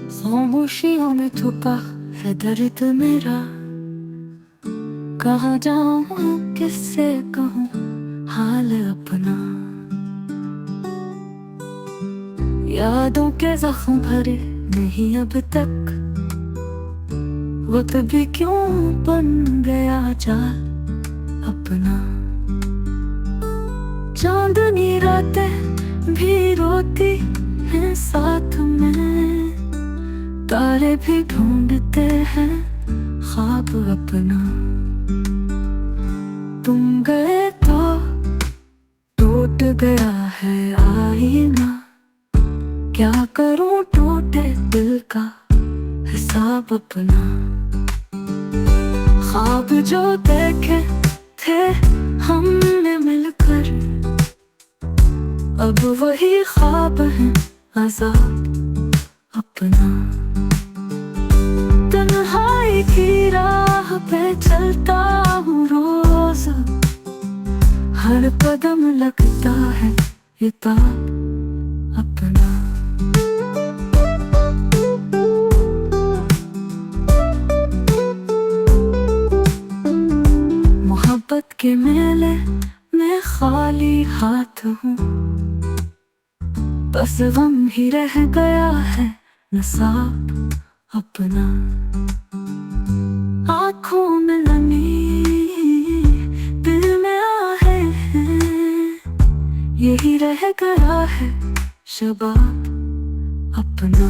खामोशियों में छुपा है दर्द मेरा। कहाँ जाऊँ किससे कहूँ हाल अपना। यादों के जख्म भरे नहीं अब तक, वक्त भी क्यों बन गया जाल अपना। चांदनी रातें भी रोती हैं साथ में, तारे भी ढूंढते हैं ख्वाब अपना। तुम गए तो टूट गया है आईना, क्या करूं टूटे दिल का हिसाब अपना। ख्वाब जो देखे थे हमने मिलकर, अब वही ख्वाब है अज़ाब अपना। तन्हाई की राह पे चलता हूँ रोज, हर कदम लगता है ये ताब अपना। मोहब्बत के मेले में खाली हाथ हूँ, बस गम ही रह गया है नसाब अपना। आँखों में नमी दिल में आहे हैं, यही रह गया है शबाब अपना।